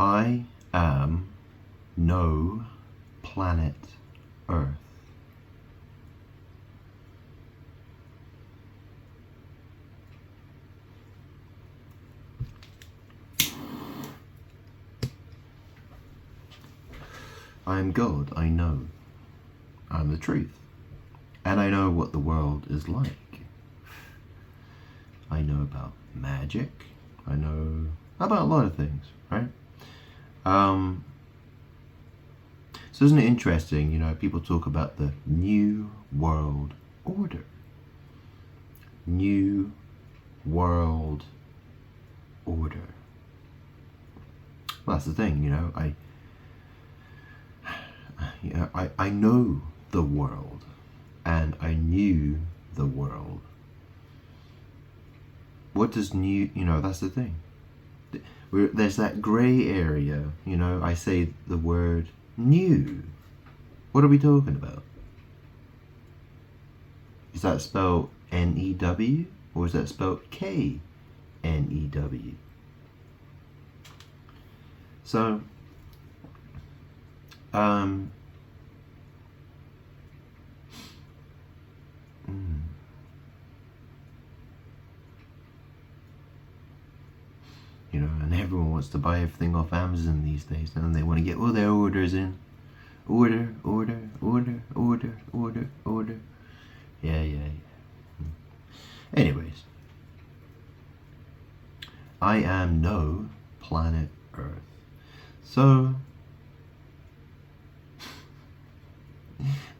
I am no planet Earth. I am God, I know. I'm the truth. And I know what the world is like. I know about magic. I know about a lot of things, right? So isn't it interesting, people talk about the New World Order. New World Order. Well, that's the thing, I know the world, and I knew the world. What does new, that's the thing. There's that grey area, I say the word new. What are we talking about? Is that spelled N-E-W, or is that spelled K-N-E-W? So, and everyone wants to buy everything off Amazon these days, and they want to get all their orders in. Order. Yeah. Anyways, I am no planet Earth. So,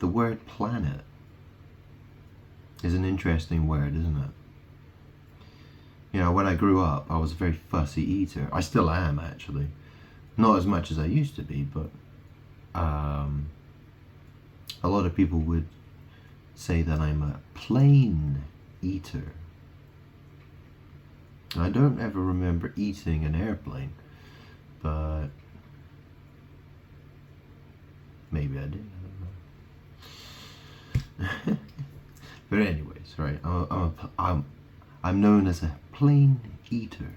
the word planet is an interesting word, isn't it? When I grew up, I was a very fussy eater. I still am, actually. Not as much as I used to be, but a lot of people would say that I'm a plain eater. I don't ever remember eating an airplane, but maybe I did. I don't know. But anyways, right? I'm known as a plane eater,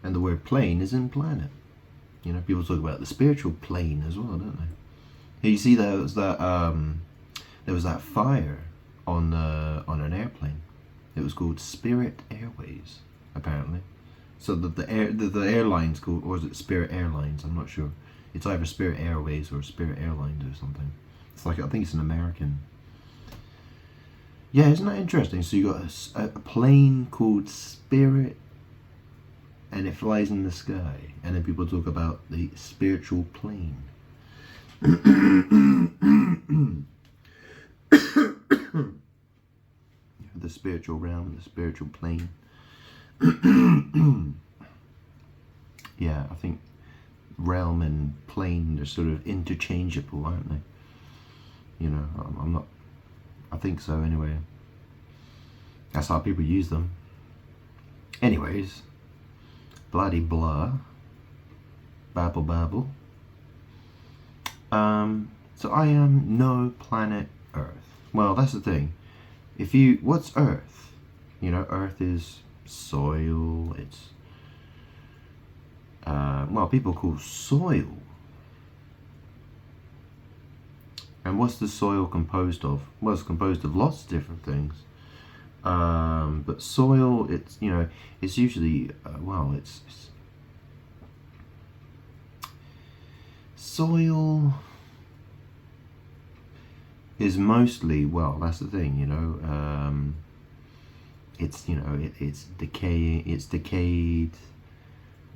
and the word plane is in planet. People talk about the spiritual plane as well, don't they? You see, there was that fire on an airplane. It was called Spirit Airways, apparently. So the airline's called, or is it Spirit Airlines? I'm not sure. It's either Spirit Airways or Spirit Airlines or something. It's like, I think it's an American. Yeah, isn't that interesting? So you got a plane called Spirit, and it flies in the sky, and then people talk about the spiritual plane. The spiritual realm, the spiritual plane. Yeah, I think realm and plane are sort of interchangeable, aren't they? I'm not. I think so, anyway. That's how people use them. Anyways, bloody blah. Babble. So I am no planet Earth. Well, that's the thing. What's Earth? Earth is soil. It's, people call soil. And what's the soil composed of? Well, it's composed of lots of different things. But soil, it's usually, soil is mostly, that's the thing, it's decaying, it's decayed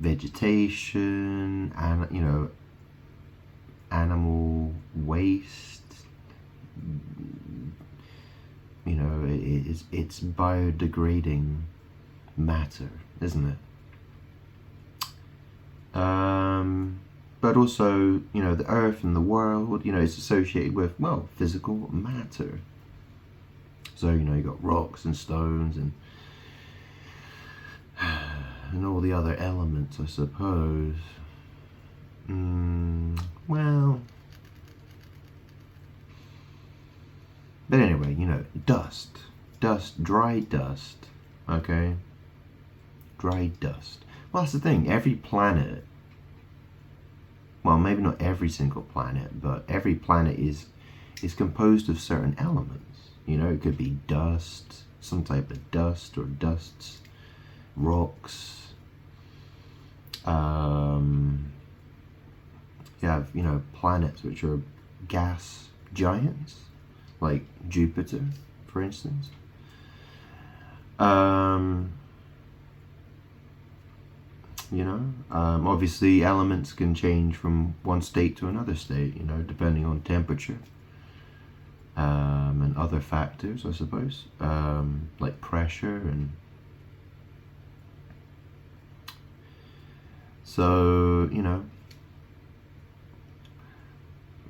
vegetation, and animal waste. It's biodegrading matter, isn't it? But also, the earth and the world, it's associated with, physical matter. So, you got rocks and stones and all the other elements, I suppose. But anyway, dust, dry dust, okay? Dry dust. Well, that's the thing. Every planet, well, maybe not every single planet, but every planet is composed of certain elements. You know, it could be dust, some type of dust or dusts, rocks. You have, you know, planets which are gas giants, like Jupiter, for instance. You know, obviously elements can change from one state to another state, you know, depending on temperature, and other factors, I suppose, like pressure. And so, you know,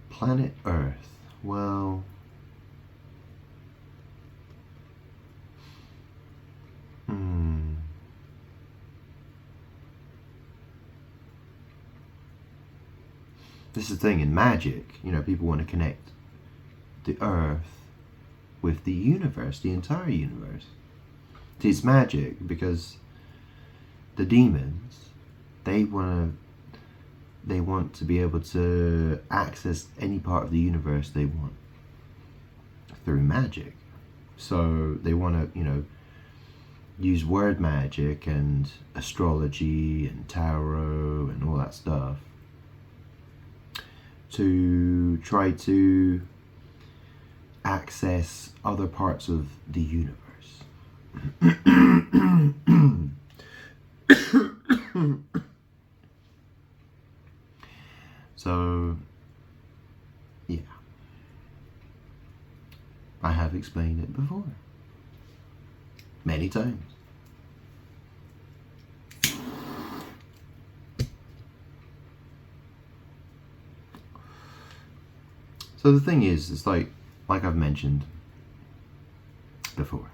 planet Earth, well, this is the thing in magic, you know, people want to connect the Earth with the universe, the entire universe. See, it's magic because the demons, they want to be able to access any part of the universe they want through magic. So they want to, you know, use word magic and astrology and tarot and all that stuff to try to access other parts of the universe. So, yeah, I have explained it before, many times. So the thing is, it's like I've mentioned before,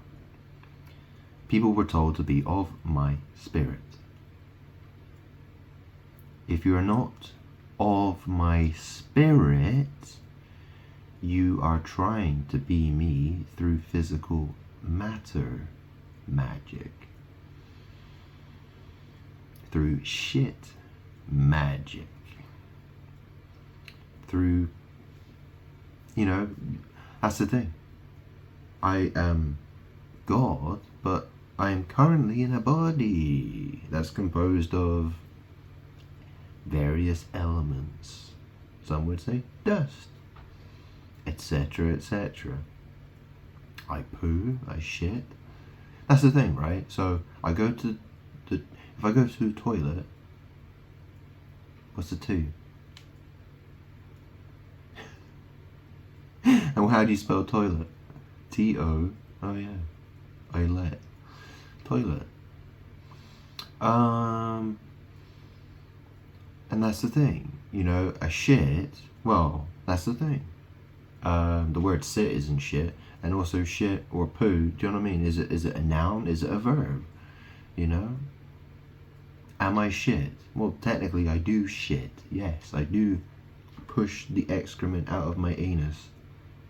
people were told to be of my spirit. If you are not of my spirit, you are trying to be me through physical matter magic, through shit magic, through, you know, that's the thing. I am God, but I am currently in a body that's composed of various elements. Some would say dust, etc., etc. I poo, I shit. That's the thing, right? So I go to if I go to the toilet, what's the two? And how do you spell toilet? T-O, oh yeah, toilet. Toilet. And that's the thing, you know, a shit, well, that's the thing. The word sit isn't shit, and also shit or poo, do you know what I mean? Is it a noun? Is it a verb? You know? Am I shit? Well, technically I do shit, yes, I do push the excrement out of my anus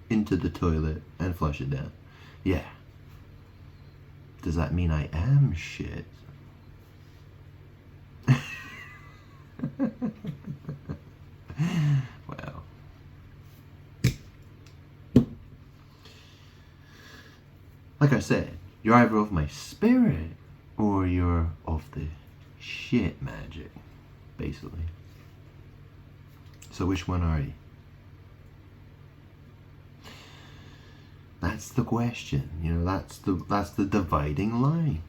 into the toilet and flush it down. Yeah. Does that mean I am shit? Well, like I said, you're either of my spirit or you're of the shit magic, basically. So which one are you? That's the question, you know, that's the dividing line.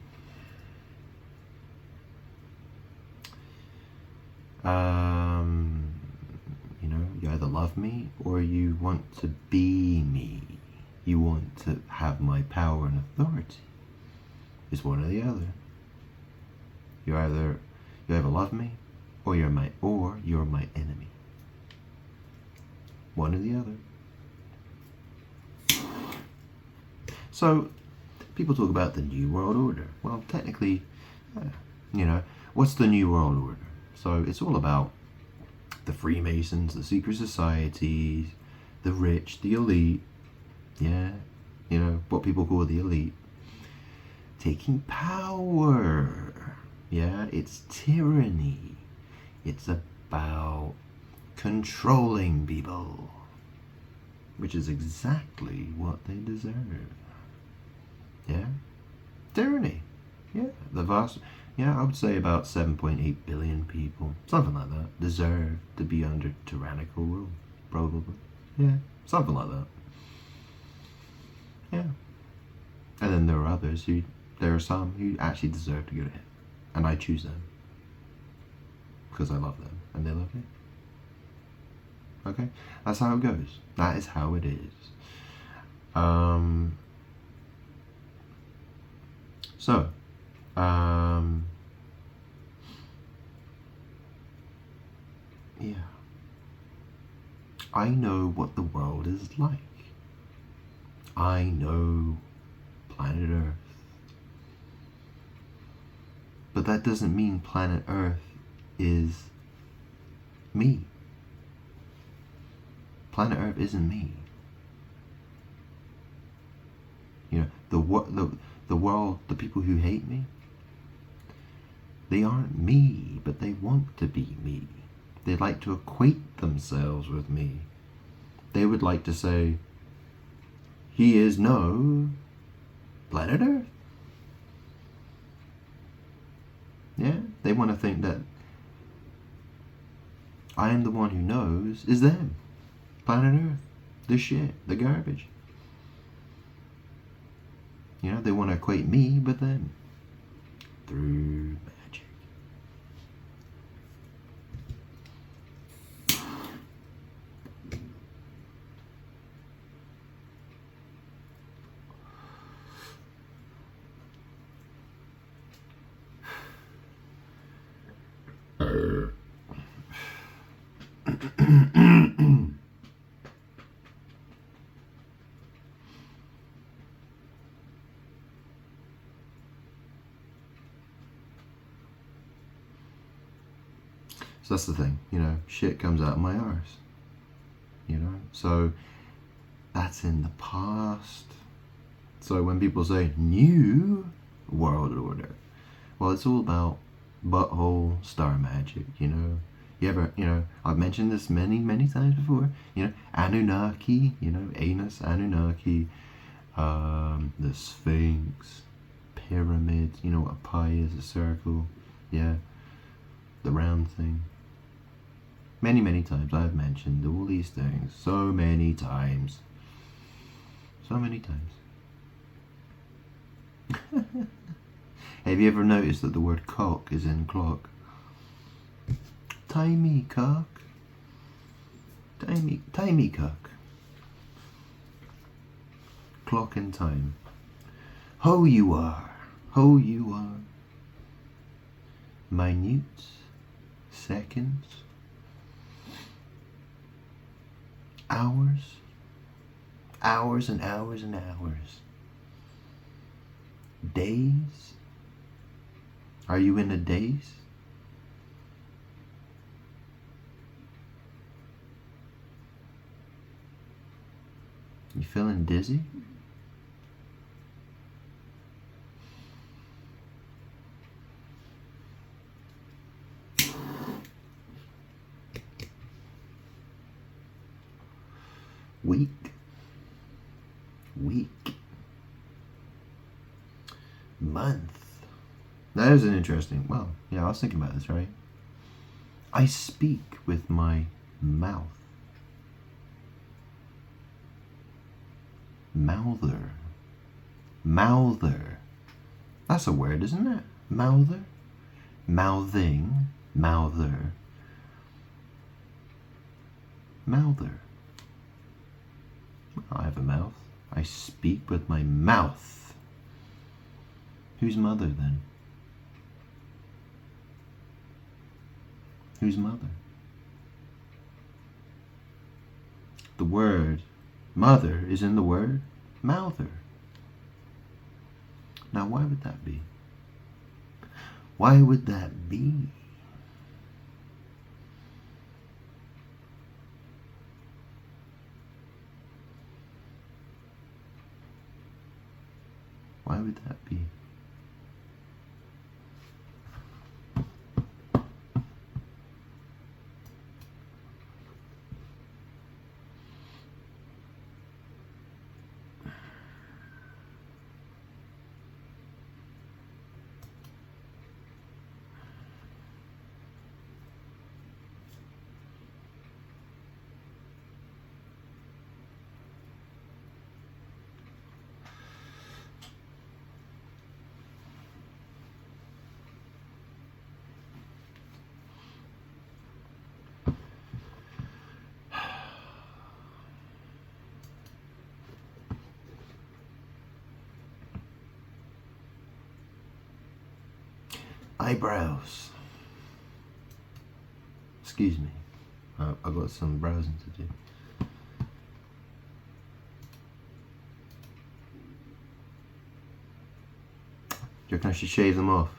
You know, you either love me or you want to be me. You want to have my power and authority. It's one or the other. You either love me or you're my enemy. One or the other. So, people talk about the New World Order. Well, technically, you know, what's the New World Order? So, it's all about the Freemasons, the secret societies, the rich, the elite, yeah, you know, what people call the elite, taking power Yeah, it's tyranny. It's about controlling people, which is exactly what they deserve. Yeah, tyranny. Yeah, the vast. Yeah, I would say about 7.8 billion people, something like that, deserve to be under tyrannical rule. Probably. Yeah, something like that. Yeah. And then there are others there are some who actually deserve to go to heaven. And I choose them. Because I love them and they love me. Okay? That's how it goes. That is how it is. So, yeah. I know what the world is like. I know planet Earth. But that doesn't mean planet Earth is me. Planet Earth isn't me. You know, the world, the people who hate me, they aren't me, but they want to be me. They like to equate themselves with me. They would like to say, he is no planet Earth. Yeah, they want to think that I am the one who knows is them. Planet Earth. The shit. The garbage. You know, they want to equate me with them. Through magic. So that's the thing, you know, shit comes out of my arse. You know, so that's in the past. So when people say new world order, well, it's all about butthole star magic, you know. You ever, you know, I've mentioned this many, many times before, you know, Anunnaki, you know, Anus, Anunnaki, the Sphinx, pyramids, you know what a pi is, a circle, yeah, the round thing. Many, many times I've mentioned all these things, so many times. So many times. Have you ever noticed that the word cock is in clock? Timey cock. Timey cock. Clock and time. Ho you are. Ho you are. Minutes. Seconds. Hours. Hours and hours and hours. Days. Are you in a daze? You feeling dizzy? Weak. Month. That is an interesting, well, yeah, I was thinking about this, right? I speak with my mouth. Mouther. Mouther. That's a word, isn't it? Mouther. Mouthing. Mouther. Mouther. I have a mouth. I speak with my mouth. Whose mother then? Whose mother? The word mother is in the word mouther. Now why would that be? Why would that be? Why would that be? eyebrows. Excuse me. I've got some browsing to do. Do you reckon I should shave them off?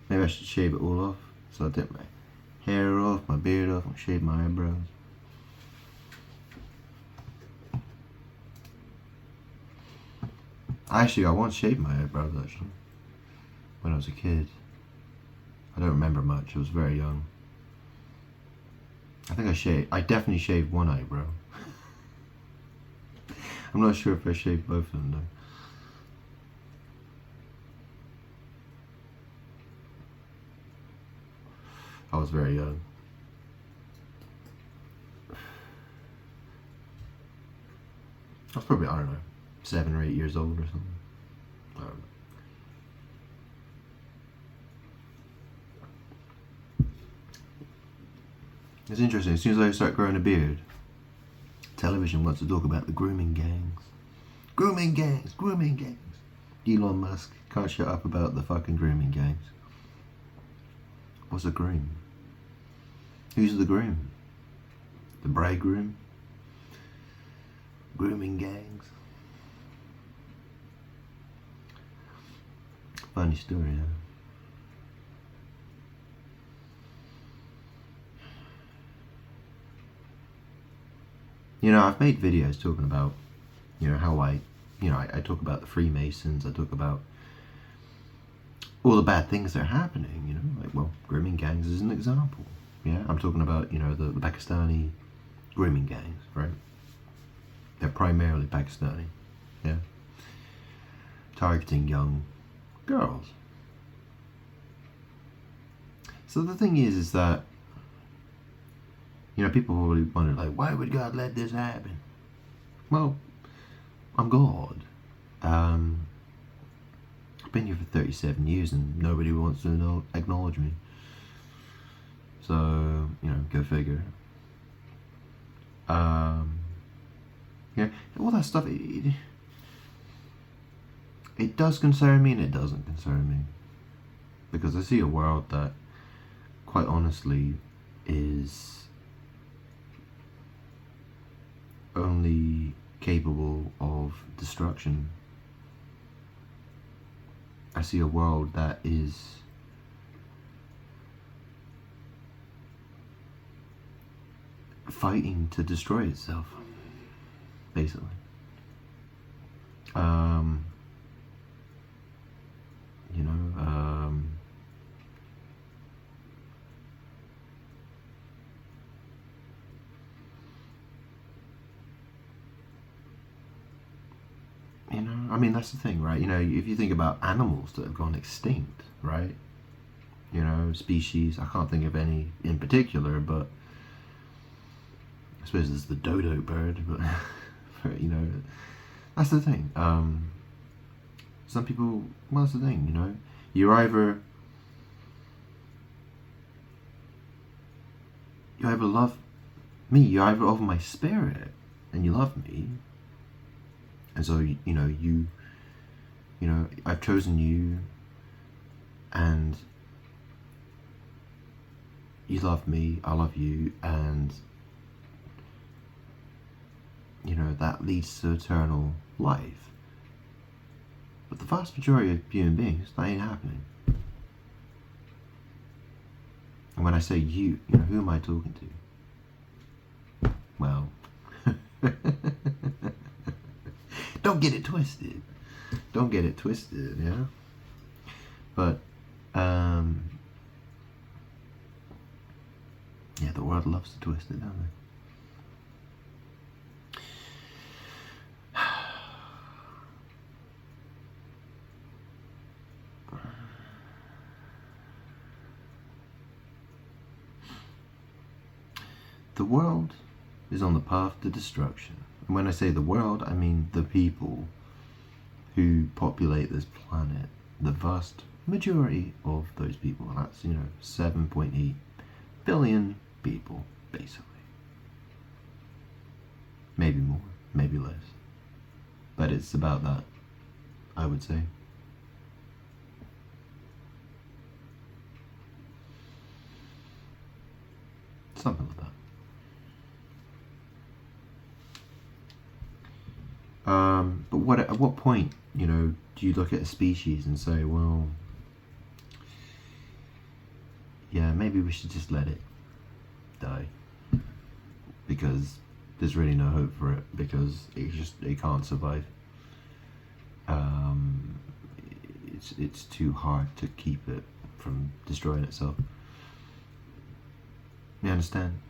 Maybe I should shave it all off. So I take my hair off, my beard off, and shave my eyebrows. Actually, I once shaved my eyebrows, actually. When I was a kid. I don't remember much, I was very young. I think I definitely shaved one eyebrow. I'm not sure if I shaved both of them though. I was very young. I was probably, I don't know, 7 or 8 years old or something. I don't know. It's interesting, as soon as I start growing a beard, television wants to talk about the grooming gangs. Grooming gangs, grooming gangs. Elon Musk can't shut up about the fucking grooming gangs. What's a groom? Who's the groom? The bridegroom? Grooming gangs? Funny story, huh? You know, I've made videos talking about, you know, how I talk about the Freemasons, I talk about all the bad things that are happening, you know, like, well, grooming gangs is an example. Yeah, I'm talking about, you know, the Pakistani grooming gangs, right? They're primarily Pakistani, yeah, targeting young girls. So the thing is that, you know, people probably wonder, like, why would God let this happen? Well, I'm God. I've been here for 37 years and nobody wants to acknowledge me. So, you know, go figure. Yeah, all that stuff, it does concern me and it doesn't concern me. Because I see a world that, quite honestly, is only capable of destruction. I see a world that is fighting to destroy itself, basically. You know, you know, I mean, that's the thing, right? You know, if you think about animals that have gone extinct, right? You know, species, I can't think of any in particular, but I suppose there's the dodo bird, but, you know, that's the thing. Some people, well, that's the thing, you know, you either love me, you either offer my spirit, and you love me, and so, you know, I've chosen you, and you love me, I love you, and, you know, that leads to eternal life. But the vast majority of human beings, that ain't happening. And when I say you know, who am I talking to? Well, don't get it twisted. Don't get it twisted, yeah? But, yeah, the world loves to twist it, don't they? The world is on the path to destruction. And when I say the world, I mean the people who populate this planet. The vast majority of those people. And that's, you know, 7.8 billion people, basically. Maybe more, maybe less. But it's about that, I would say. Something like that. But at what point, you know, do you look at a species and say, well, yeah, maybe we should just let it die, because there's really no hope for it, because it can't survive. It's too hard to keep it from destroying itself. You understand?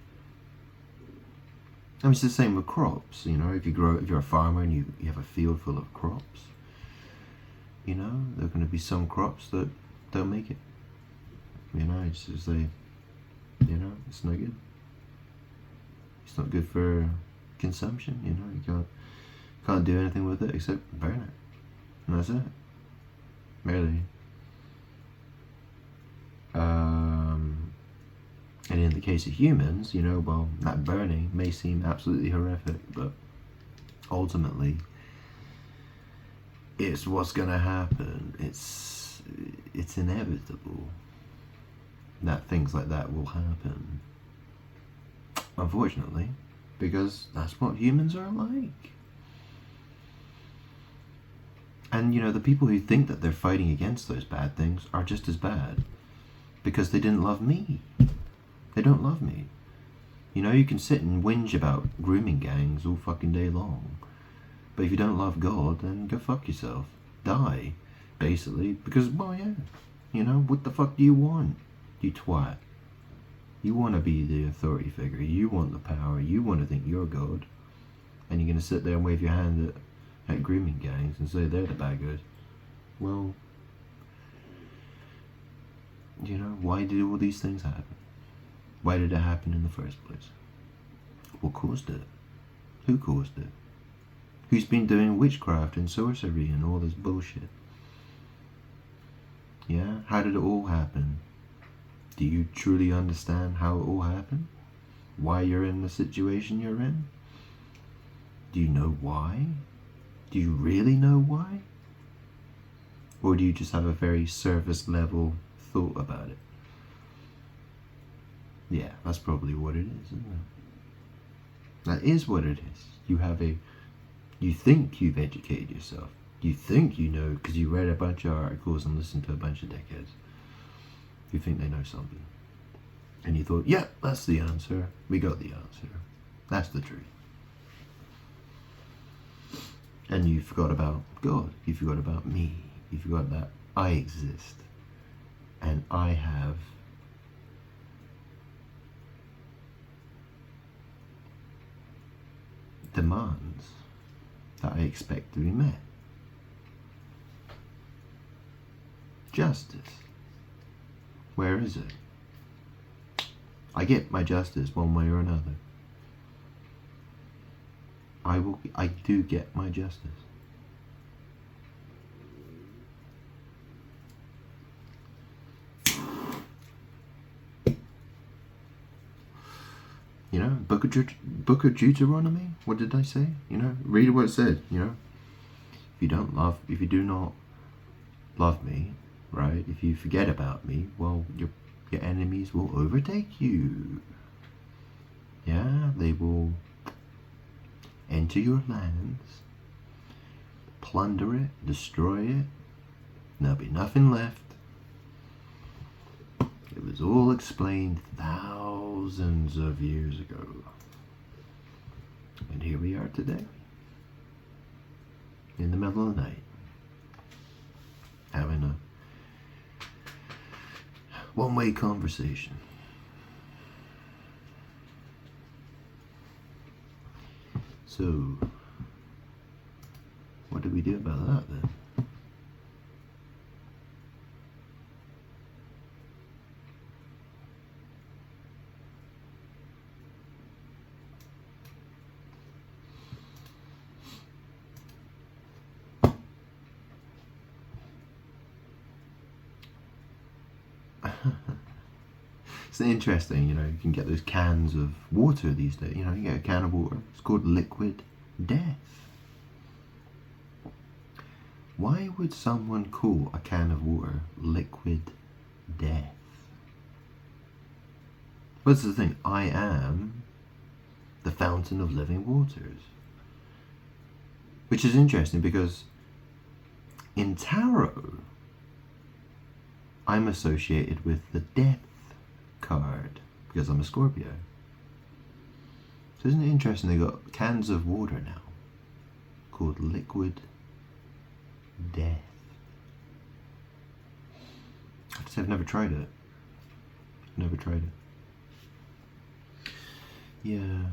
I mean, it's the same with crops. You know, if you're a farmer and you have a field full of crops, you know, there are going to be some crops that don't make it. You know, it's just you know, it's no good. It's not good for consumption. You know, you can't do anything with it except burn it, and that's it. Really. And in the case of humans, you know, well, that burning may seem absolutely horrific, but ultimately, it's what's going to happen. It's inevitable that things like that will happen. Unfortunately, because that's what humans are like. And, you know, the people who think that they're fighting against those bad things are just as bad, because they didn't love me. They don't love me. You know, you can sit and whinge about grooming gangs all fucking day long, but if you don't love God, then go fuck yourself. Die, basically, because, well, yeah, you know, what the fuck do you want, you twat? You want to be the authority figure, you want the power, you want to think you're God, and you're going to sit there and wave your hand at grooming gangs and say they're the bad guys. Well, you know, why did all these things happen? Why did it happen in the first place? What caused it? Who caused it? Who's been doing witchcraft and sorcery and all this bullshit? Yeah? How did it all happen? Do you truly understand how it all happened? Why you're in the situation you're in? Do you know why? Do you really know why? Or do you just have a very surface level thought about it? Yeah, that's probably what it is, isn't it? That is what it is. You think you've educated yourself. You think you know because you read a bunch of articles and listened to a bunch of dickheads. You think they know something. And you thought, yeah, that's the answer. We got the answer. That's the truth. And you forgot about God. You forgot about me. You forgot that I exist. And I have demands that I expect to be met. Justice. Where is it? I get my justice one way or another. I do get my justice. You know, Book of Deuteronomy. What did I say? You know, read what it said. You know, if you do not love me, right? If you forget about me, well, your enemies will overtake you. Yeah, they will enter your lands, plunder it, destroy it, and there'll be nothing left. It was all explained thousands of years ago. And here we are today, in the middle of the night, having a one-way conversation. So, what do we do about that then? It's interesting, you know, you can get those cans of water these days. You know, you get a can of water. It's called liquid death. Why would someone call a can of water liquid death? What's the thing? I am the fountain of living waters. Which is interesting because in tarot, I'm associated with the death card because I'm a Scorpio. So isn't it interesting they got cans of water now called liquid death? I just have never tried it. Never tried it. Yeah.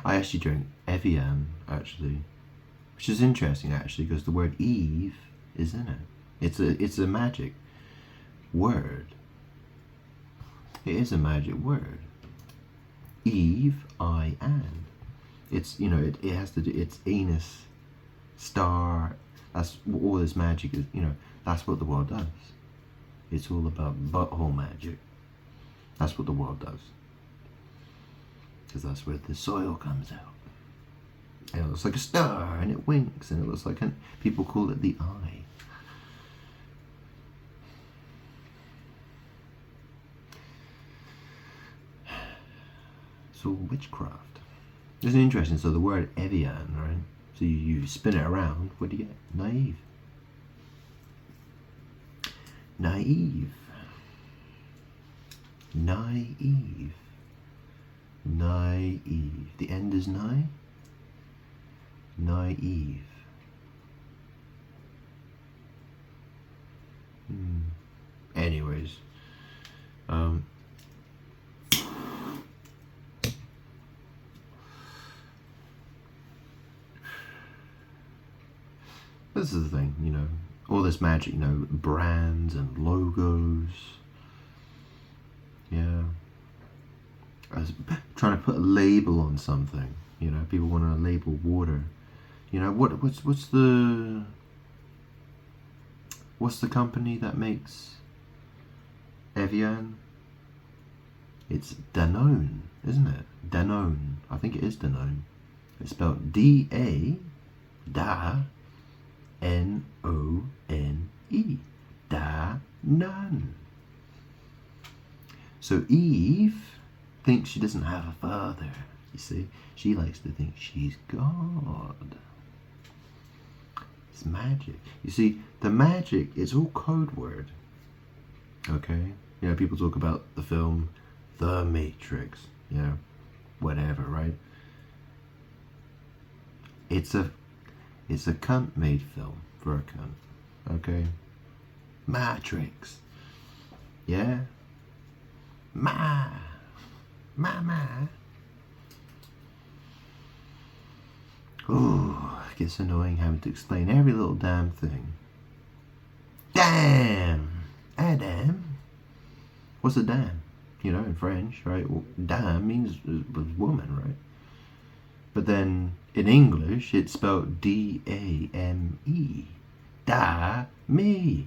I actually drank Evian, actually, which is interesting, actually, because the word Eve is in it. It's a magic word. It is a magic word. Eve, I am. It's, you know, it has to do, it's anus, star, that's all this magic is, you know, that's what the world does. It's all about butthole magic. That's what the world does. Because that's where the soil comes out. And it looks like a star, and it winks, and it looks like people call it the eye. It's all witchcraft. Isn't it interesting? So the word Evian, right? So you spin it around, what do you get? Naive. Naive. Naive. Naive. The end is nigh. Naive. Anyways, this is the thing, you know, all this magic, you know, brands and logos. Yeah. I was trying to put a label on something, you know, people want to label water. You know, what's the company that makes Evian? It's Danone, isn't it? Danone. I think it is Danone. It's spelled D-A, Da, N-O-N-E. Danone. So Eve thinks she doesn't have a father. You see, she likes to think she's God. It's magic. You see, the magic is all code word. Okay? You know, people talk about the film The Matrix. You know, whatever, right? It's a cunt-made film for a cunt. Okay? Matrix. Yeah? Mama. Ooh, it gets annoying having to explain every little damn thing. Damn! Adam. What's a dam? You know, in French, right? Well, dam means woman, right? But then in English, it's spelled D-A-M-E. Da-me.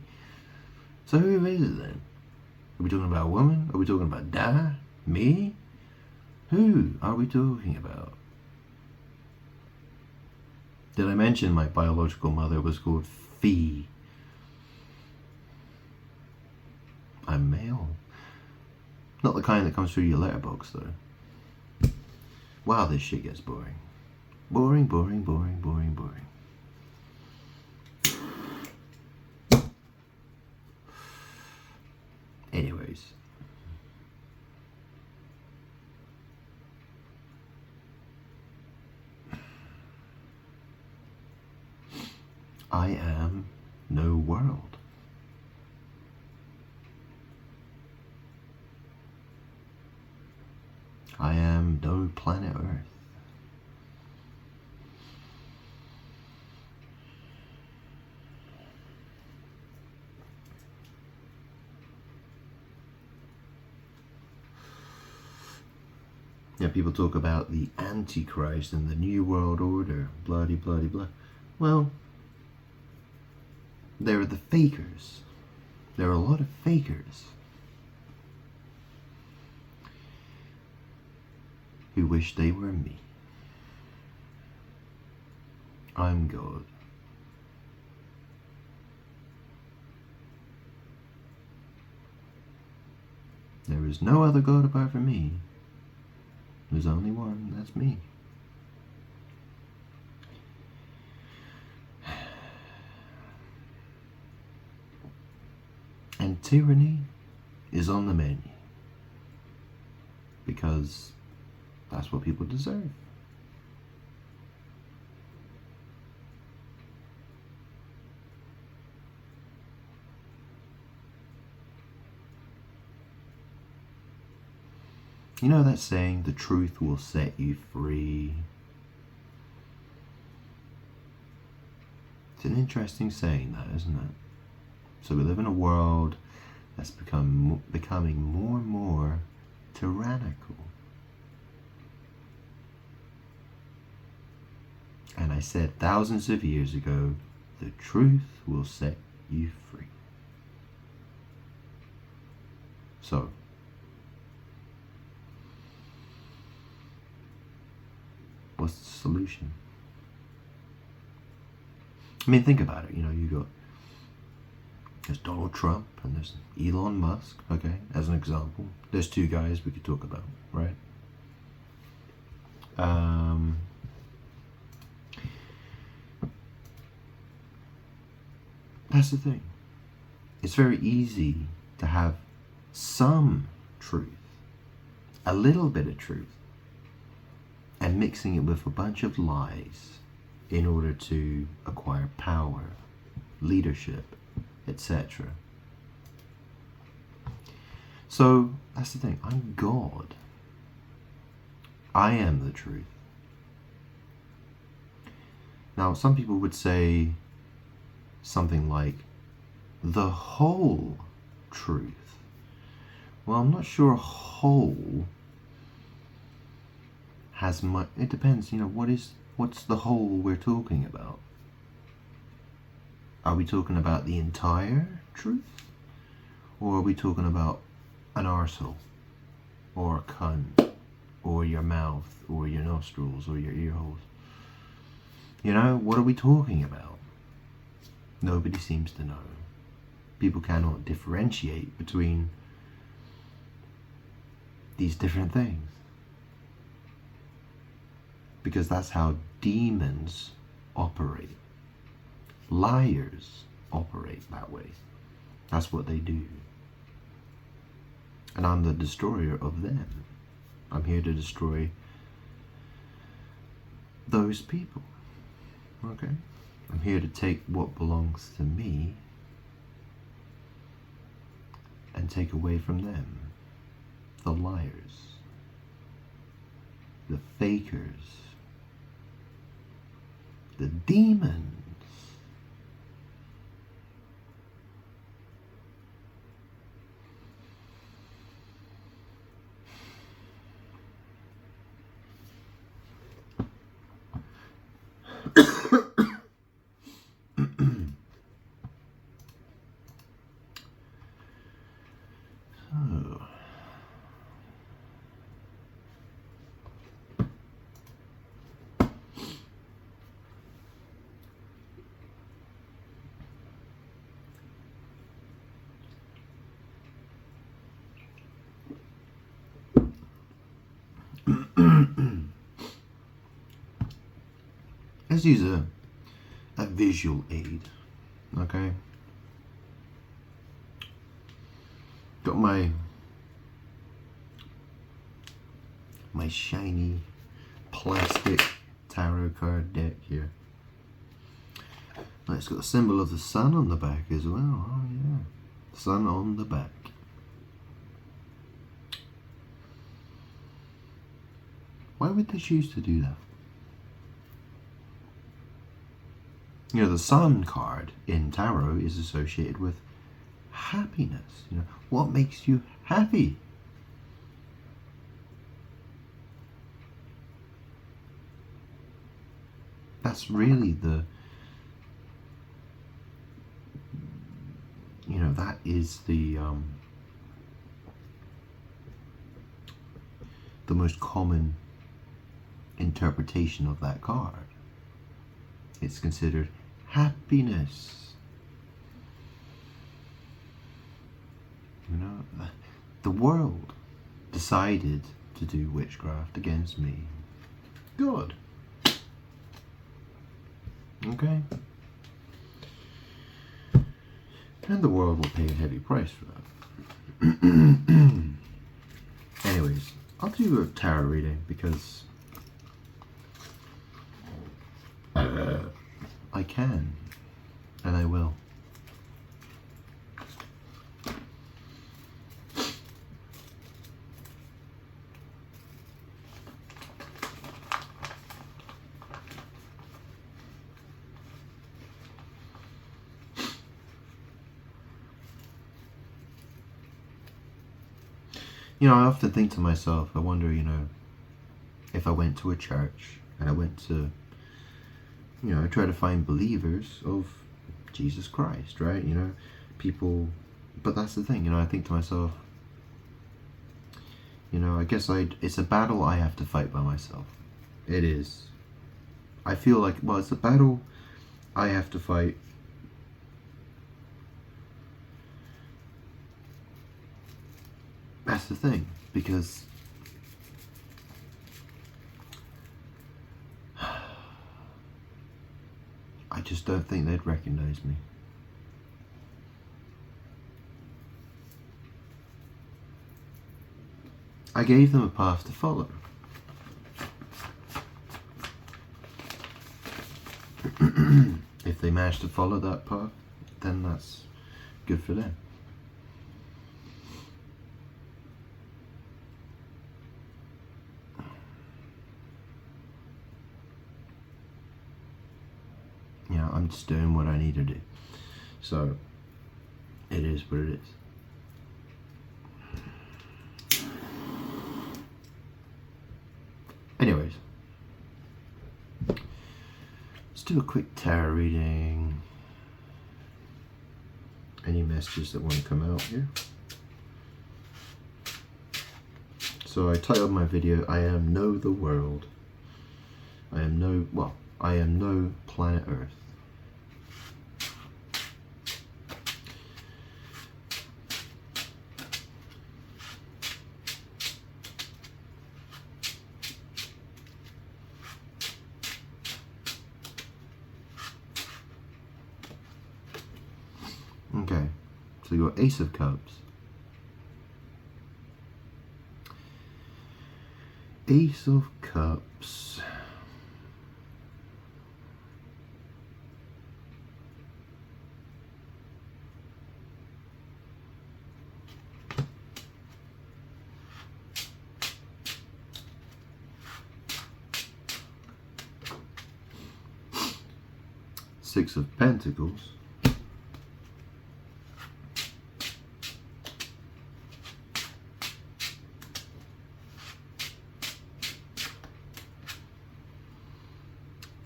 So who is it then? Are we talking about a woman? Are we talking about me? Who are we talking about? Did I mention my biological mother was called Fee? I'm male. Not the kind that comes through your letterbox, though. Wow, this shit gets boring. Boring, boring, boring, boring, boring. Anyways. I am no world. I am no planet Earth. Yeah, people talk about the Antichrist and the New World Order, bloody, bloody, blah. Well, there are the fakers. There are a lot of fakers who wish they were me. I'm God. There is no other God apart from me. There's only one, that's me. And tyranny is on the menu because that's what people deserve. You know that saying, the truth will set you free? It's an interesting saying, that, isn't it? So we live in a world that's becoming more and more tyrannical. And I said thousands of years ago, the truth will set you free. So, what's the solution? I mean, think about it. There's Donald Trump and there's Elon Musk, okay, as an example. There's two guys we could talk about, right? That's the thing. It's very easy to have some truth, a little bit of truth, and mixing it with a bunch of lies in order to acquire power, leadership, etc. So that's the thing. I'm God. I am the truth. Now, some people would say something like, the whole truth. Well, I'm not sure whole has much. It depends, what's the whole we're talking about? Are we talking about the entire truth? Or are we talking about an arsehole? Or a cunt? Or your mouth? Or your nostrils? Or your ear holes? What are we talking about? Nobody seems to know. People cannot differentiate between these different things. Because that's how demons operate. Liars operate that way. That's what they do. And I'm the destroyer of them. I'm here to destroy those people. Okay? I'm here to take what belongs to me and take away from them. The liars. The fakers. The demons. Let's use a visual aid, okay? Got my shiny plastic tarot card deck here. It's got a symbol of the sun on the back as well. Oh yeah, sun on the back. Why would they choose to do that? The sun card in tarot is associated with happiness. What makes you happy? That's really that is the most common interpretation of that card. It's considered happiness. The world decided to do witchcraft against me. Good. Okay? And the world will pay a heavy price for that. Anyways, I'll do a tarot reading because I can, and I will. You know, I often think to myself, I wonder, you know, if I went to a church and I went to, you know, I try to find believers of Jesus Christ, right? You know, people, but that's the thing, you know, I think to myself, you know, I guess it's a battle I have to fight by myself. It is. I feel like, well, it's a battle I have to fight. That's the thing, because I just don't think they'd recognize me. I gave them a path to follow. If they manage to follow that path, then that's good for them. You know, I'm just doing what I need to do. So, it is what it is. Anyways, let's do a quick tarot reading. Any messages that want to come out here? So I titled my video, I am no the world. I am no planet Earth. Okay, so you got Ace of Cups. Ace of Cups. Six of Pentacles.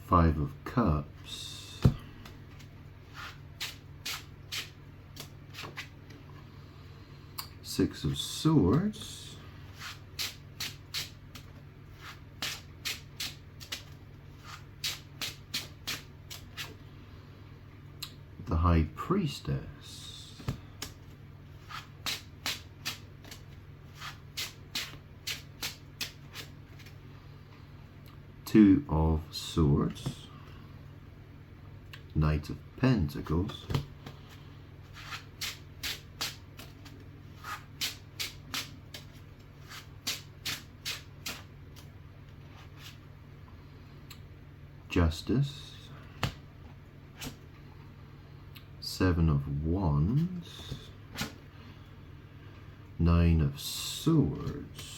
Five of Cups. Six of Swords. The High Priestess. Two of Swords. Knight of Pentacles. Justice. Seven of Wands. Nine of Swords.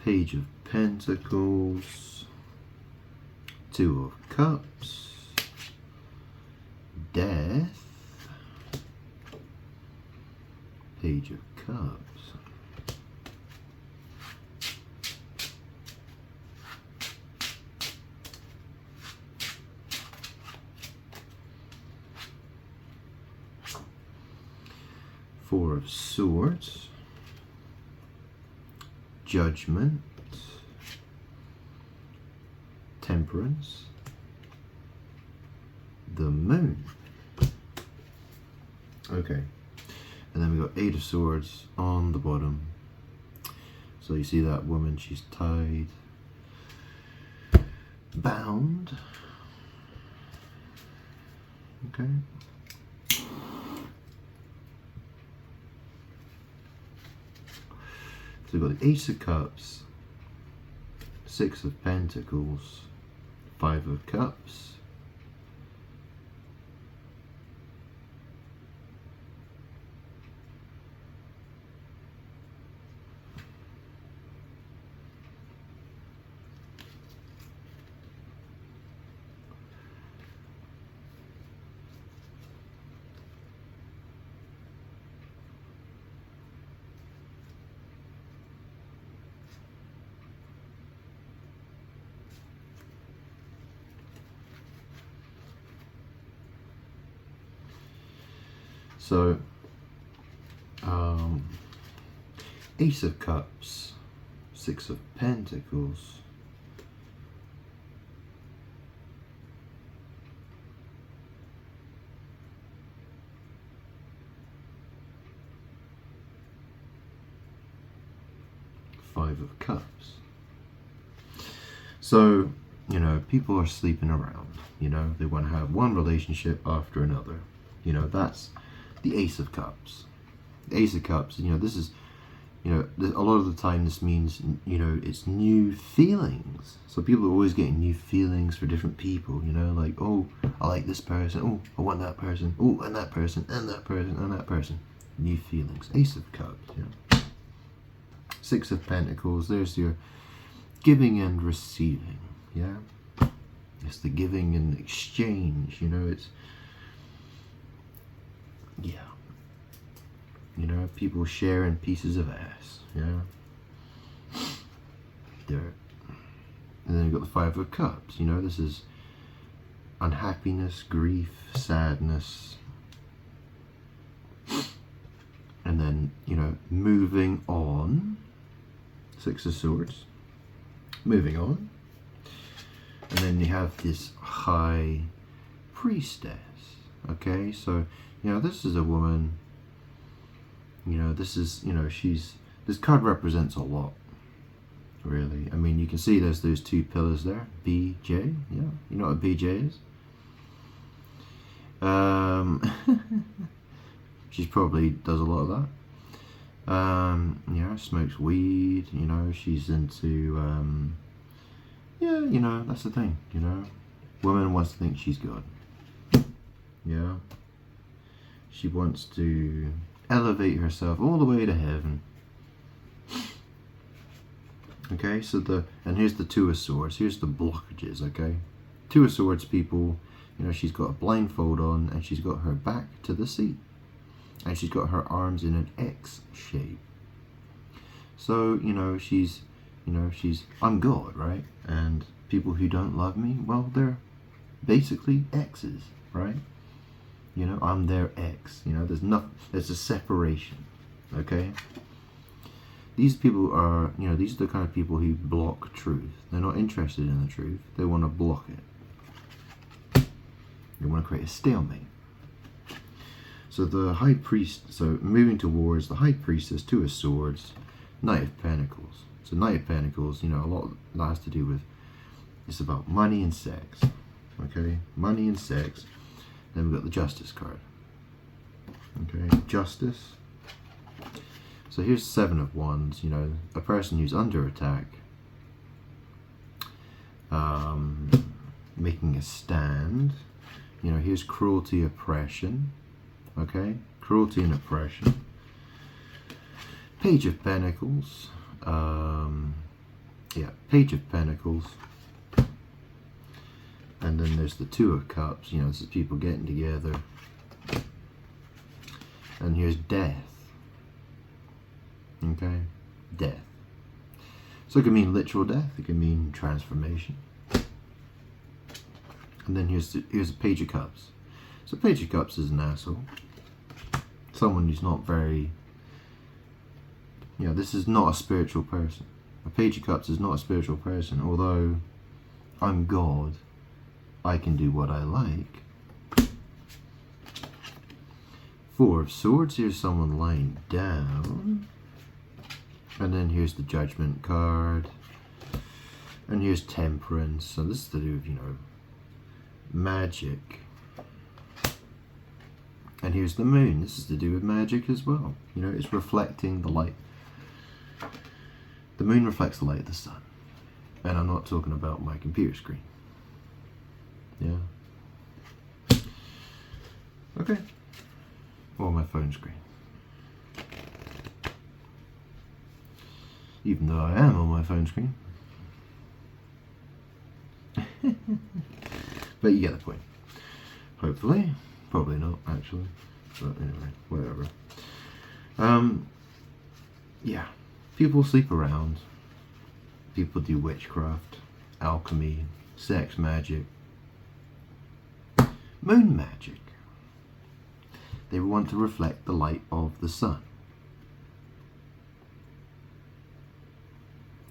Page of Pentacles. Two of Cups. Death. Page of Cups. Four of Swords, Judgment, Temperance, the Moon. Okay, and then we got Eight of Swords on the bottom. So you see that woman, she's tied, bound. Okay. So we've got the Ace of Cups, Six of Pentacles, Five of Cups, so Ace of Cups, Six of Pentacles, Five of Cups. So, you know, people are sleeping around, you know, they want to have one relationship after another. You know, that's the Ace of Cups. The Ace of Cups, you know, this is, you know, a lot of the time this means, you know, it's new feelings. So people are always getting new feelings for different people, you know, like, oh, I like this person, oh, I want that person, oh, and that person, and that person, and that person. New feelings. Ace of Cups, yeah. Six of Pentacles, there's your giving and receiving, yeah. It's the giving and exchange, you know, it's, yeah. You know, people sharing pieces of ass, yeah. There. And then you've got the Five of Cups, you know, this is unhappiness, grief, sadness. And then, you know, moving on. Six of Swords. Moving on. And then you have this High Priestess. Okay, so, you know, this is a woman. You know, this is, you know, this card represents a lot, really. I mean, you can see there's those two pillars there, BJ, yeah, you know what a BJ is? She probably does a lot of that. You know, smokes weed, you know, she's into, yeah, you know, that's the thing, you know. Woman wants to think she's God. Yeah. She wants to elevate herself all the way to heaven. Okay, so and here's the Two of Swords. Here's the blockages, okay? Two of Swords people, you know, she's got a blindfold on and she's got her back to the seat. And she's got her arms in an X shape. So, you know, she's, I'm God, right? And people who don't love me, well, they're basically X's, right? You know, I'm their X. You know, there's a separation, okay? These people are, you know, these are the kind of people who block truth. They're not interested in the truth. They want to block it. They want to create a stalemate. So the High Priest, so moving towards the High Priestess, Two of Swords, Knight of Pentacles. So Knight of Pentacles, you know, a lot that has to do with, it's about money and sex, okay? Money and sex. Then we've got the Justice card. Okay, Justice. So here's Seven of Wands, you know, a person who's under attack, making a stand. You know, here's cruelty, oppression. Okay, cruelty and oppression. Page of Pentacles. Yeah, Page of Pentacles. And then there's the Two of Cups. You know, this is people getting together. And here's Death. Okay, Death. So it can mean literal death. It can mean transformation. And then here's a Page of Cups. So Page of Cups is an asshole. Someone who's not very You know, this is not a spiritual person. A Page of Cups is not a spiritual person. Although I'm God, I can do what I like. Four of Swords, here's someone lying down. And then here's the Judgment card. And here's Temperance. So this is to do with, you know, magic. And here's the Moon. This is to do with magic as well. You know, it's reflecting the light. The Moon reflects the light of the sun. And I'm not talking about my computer screen. Yeah. Okay. Or my phone screen. Even though I am on my phone screen. But you get the point. Hopefully. Probably not, actually. But anyway, whatever. Yeah. People sleep around. People do witchcraft, alchemy, sex magic, moon magic. They want to reflect the light of the sun.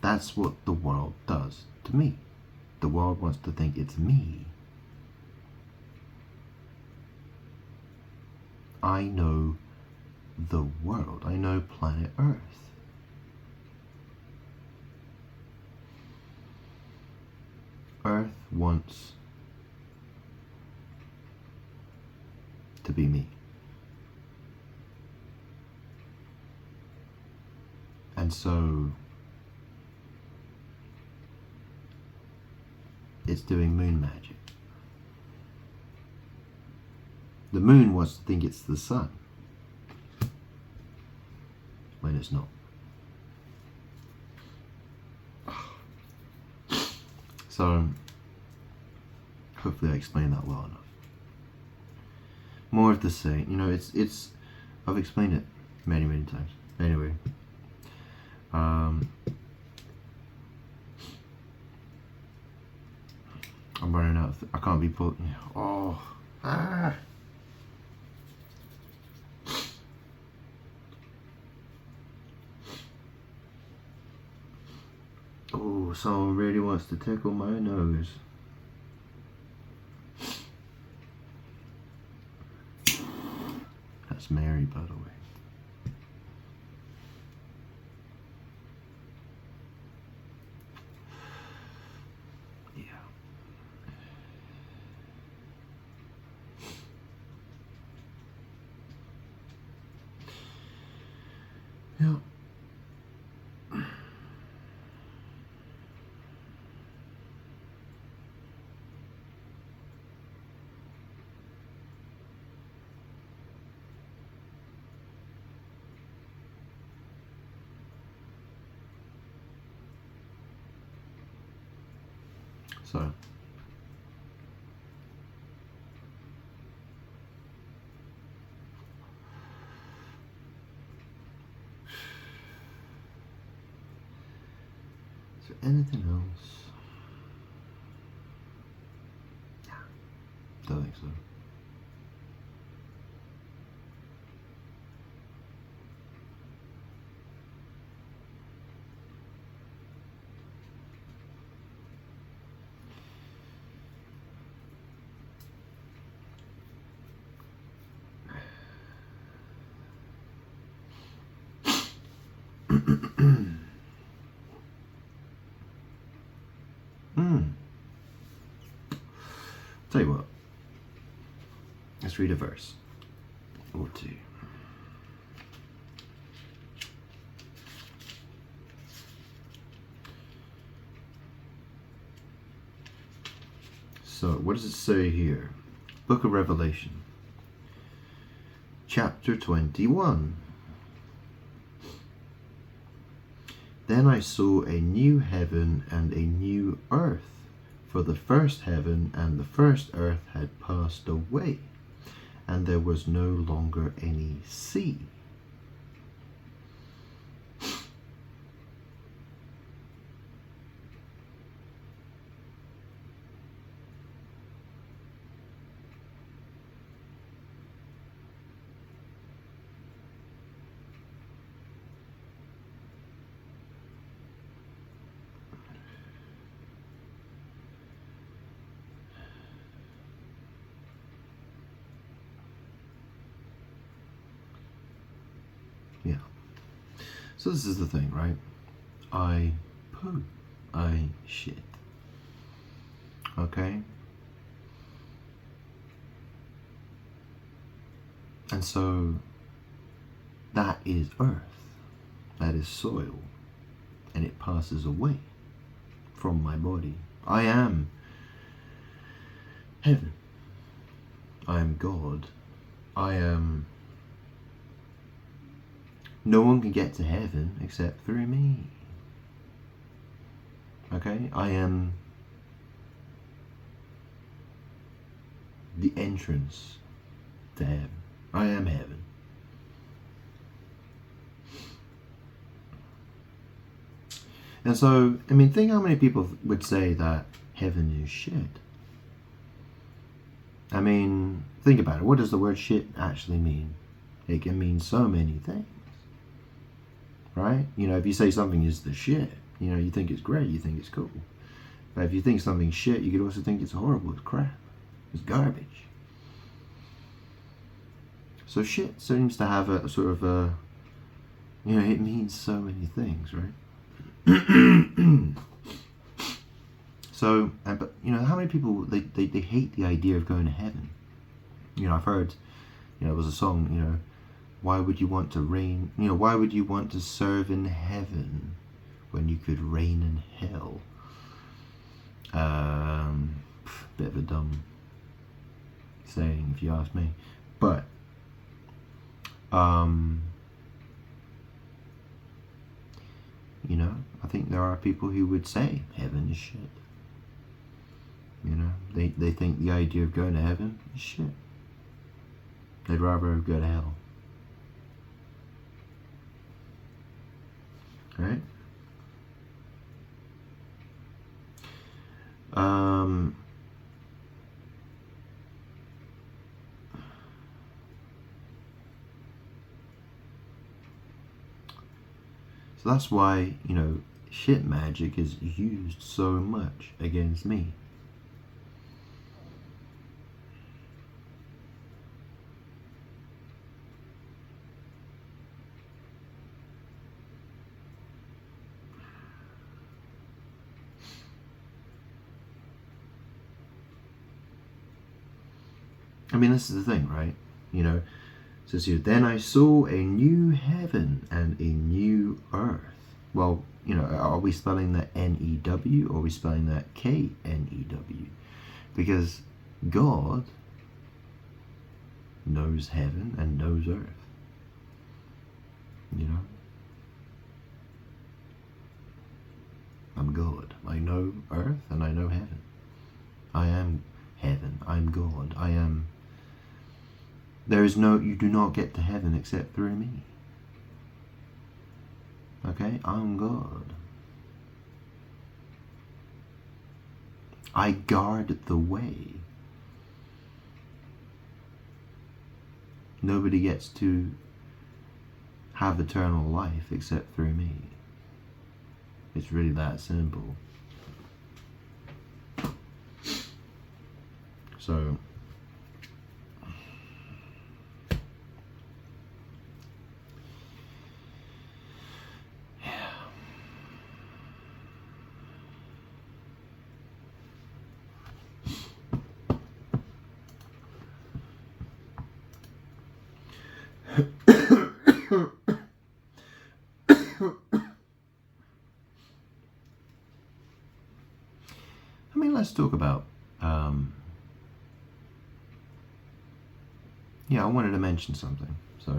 That's what the world does to me. The world wants to think it's me. I know the world. I know planet Earth. Earth wants to be me. And so it's doing moon magic. The moon wants to think it's the sun when it's not. So hopefully I explained that well enough. More of the same. You know, it's I've explained it many times. Anyway, I'm running out. I can't be put. Oh, Oh, someone really wants to tickle my nose. That's Mary, by the way. Yeah. Yeah. So is there anything else? Don't think so. Tell you what, let's read a verse or two. So, what does it say here? Book of Revelation, chapter 21. Then I saw a new heaven and a new earth, for the first heaven and the first earth had passed away, and there was no longer any sea. So this is the thing, right? I poo. I shit. Okay? And so that is earth. That is soil. And it passes away from my body. I am heaven. I am God. I am... No one can get to heaven except through me. Okay? I am the entrance to heaven. I am heaven. And so, I mean, think how many people would say that heaven is shit. I mean, think about it. What does the word shit actually mean? It can mean so many things. Right? You know, if you say something is the shit, you know, you think it's great, you think it's cool. But if you think something's shit, you could also think it's horrible, it's crap, it's garbage. So shit seems to have a sort of a, you know, it means so many things, right? So, but you know, how many people, they hate the idea of going to heaven? You know, I've heard, you know, it was a song, you know, why would you want to reign, you know, why would you want to serve in heaven when you could reign in hell? Bit of a dumb saying, if you ask me. But, you know, I think there are people who would say heaven is shit. You know, they think the idea of going to heaven is shit. They'd rather go to hell. Right? So that's why, you know, shit magic is used so much against me. I mean, this is the thing, right? You know, it says here, then I saw a new heaven and a new earth. Well, you know, are we spelling that N-E-W or are we spelling that K-N-E-W? Because God knows heaven and knows earth. You know? I'm God. I know earth and I know heaven. I am heaven. I'm God. I am... There is no... You do not get to heaven except through me. Okay? I'm God. I guard the way. Nobody gets to have eternal life except through me. It's really that simple. So, yeah. I mean, let's talk about, yeah, I wanted to mention something. So,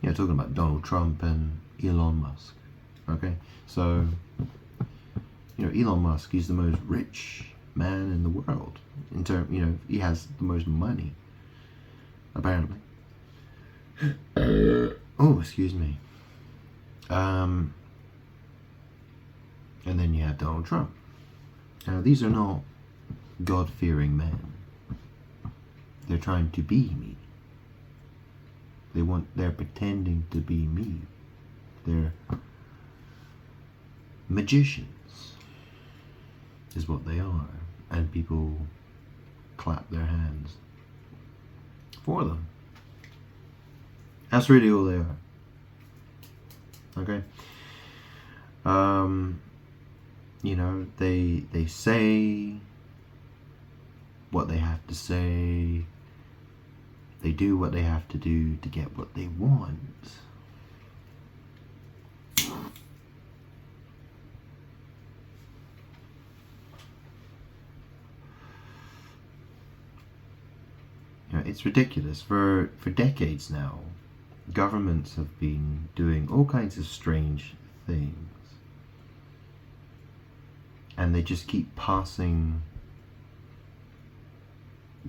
you know, talking about Donald Trump and Elon Musk. Okay, so, you know, Elon Musk, he's the most rich man in the world. In term, you know, he has the most money, apparently. Oh, excuse me. And then you have Donald Trump. Now, these are not God-fearing men. They're trying to be me. They're pretending to be me. They're magicians, is what they are. And people clap their hands for them. That's really all they are. Okay. You know, they say what they have to say. They do what they have to do to get what they want. You know, it's ridiculous. For decades now, governments have been doing all kinds of strange things. And they just keep passing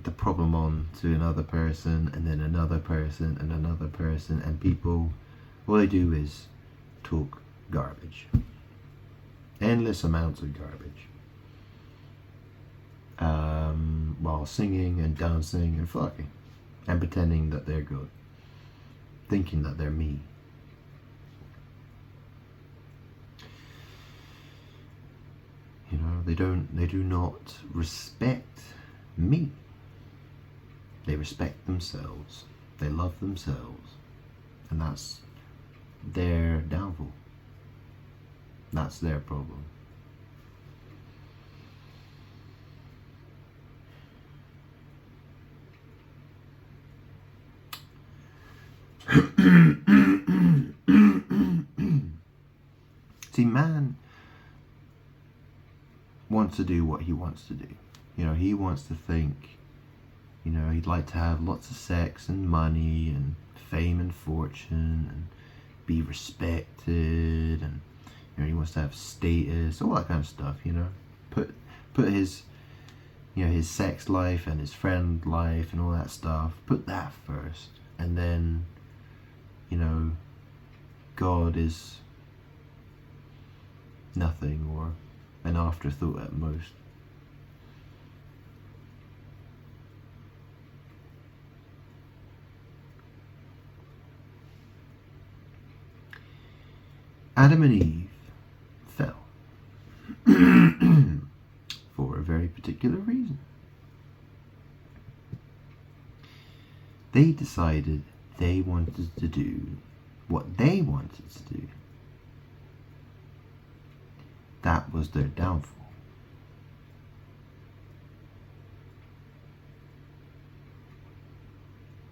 the problem on to another person, and then another person, and another person, and people, all they do is talk garbage. Endless amounts of garbage. While singing and dancing and fucking. And pretending that they're good. Thinking that they're me. You know, they do not respect me. They respect themselves. They love themselves. And that's their downfall. That's their problem. See, man wants to do what he wants to do. You know, he wants to think, you know, he'd like to have lots of sex and money and fame and fortune and be respected, and you know, he wants to have status, all that kind of stuff, you know. Put his, you know, his sex life and his friend life and all that stuff, put that first, and then, you know, God is nothing or an afterthought at most. Adam and Eve fell for a very particular reason. They decided they wanted to do what they wanted to do. That was their downfall.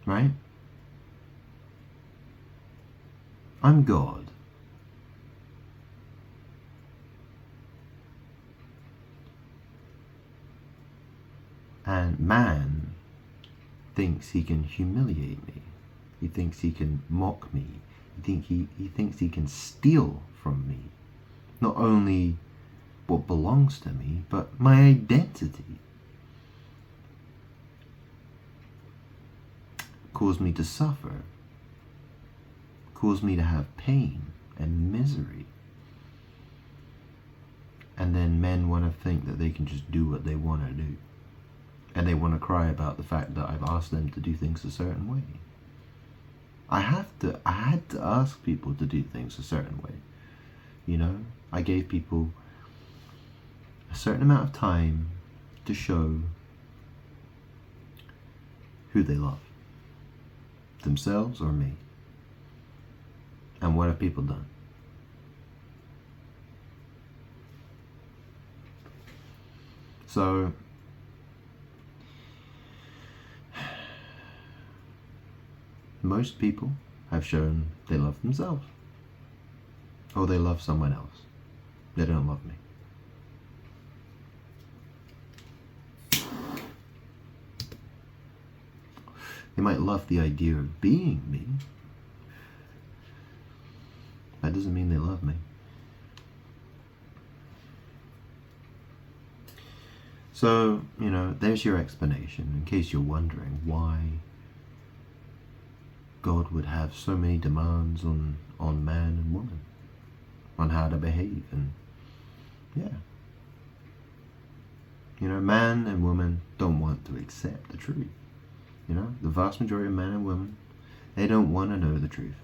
Right? I'm God. And man thinks he can humiliate me. He thinks he can mock me. He thinks he can steal from me. Not only what belongs to me, but my identity. Cause me to suffer. Cause me to have pain and misery. And then men want to think that they can just do what they want to do. And they want to cry about the fact that I've asked them to do things a certain way. I had to ask people to do things a certain way. You know, I gave people a certain amount of time to show who they love, themselves or me. And what have people done? So most people have shown they love themselves, or they love someone else. They don't love me. They might love the idea of being me. That doesn't mean they love me. So, you know, there's your explanation, in case you're wondering why God would have so many demands on man and woman, on how to behave. And yeah, you know, man and woman don't want to accept the truth. You know, the vast majority of men and women, they don't want to know the truth.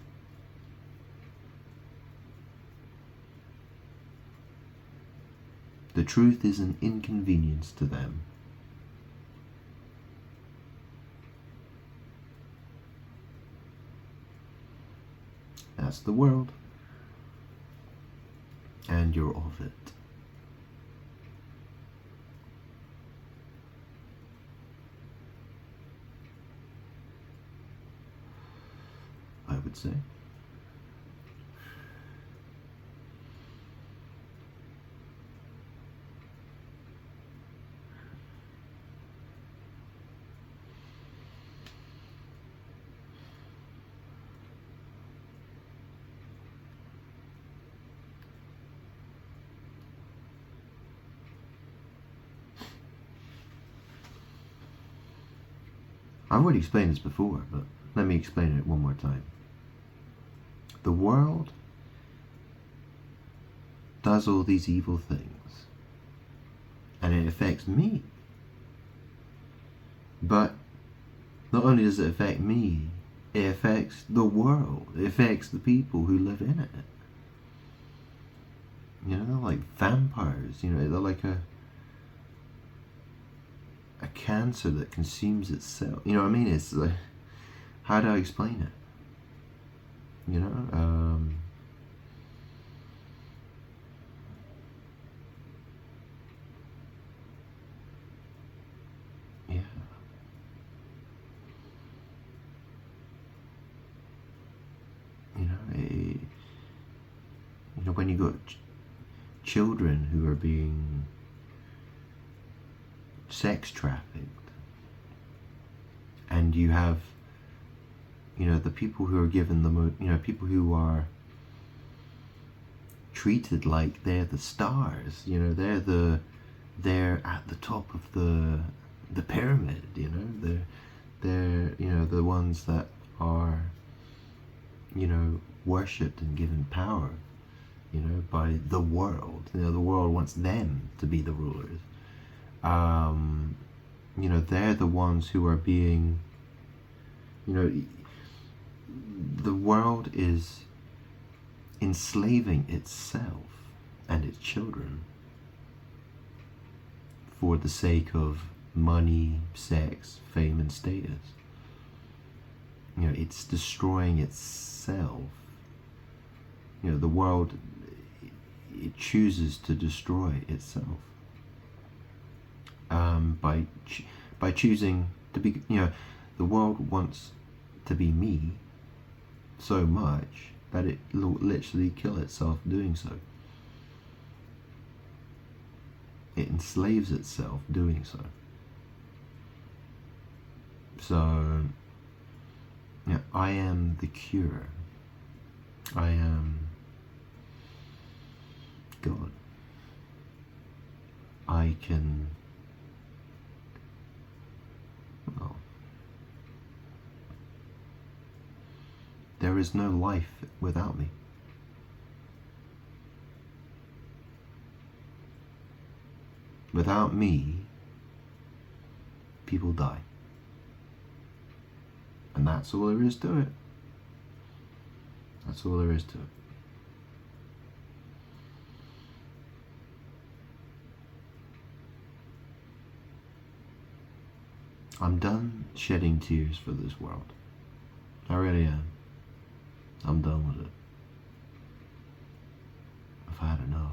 The truth is an inconvenience to them. That's the world. and you're of it. I would say. I've already explained this before, but let me explain it one more time. The world does all these evil things, and it affects me. But not only does it affect me, it affects the world. It affects the people who live in it. You know, they're like vampires. You know, they're like a cancer that consumes itself. You know what I mean? It's like, how do I explain it? You know, yeah. You know, when you got children who are being sex trafficked, and you have, you know, the people who are given the people who are treated like they're the stars, you know, they're at the top of the pyramid, you know, they're you know, the ones that are, you know, worshipped and given power, you know, by the world. You know, the world wants them to be the rulers. You know, they're the ones who are being, you know, the world is enslaving itself and its children for the sake of money, sex, fame, and status. You know, it's destroying itself. You know, the world, it chooses to destroy itself by choosing to be. You know, the world wants to be me so much that it will literally kill itself doing so. It enslaves itself doing so. So, you know, I am the cure. I am God. I can, well, there is no life without me. Without me, people die. And that's all there is to it. That's all there is to it. I'm done shedding tears for this world. I really am. I'm done with it. I've had enough.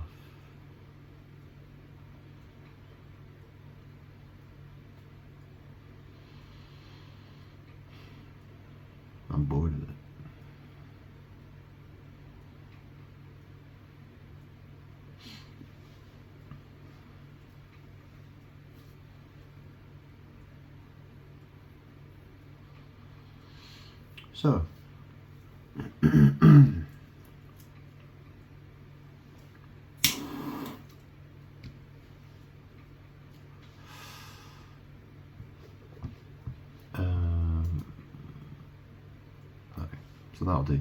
I'm bored of it. So, okay, so that'll do.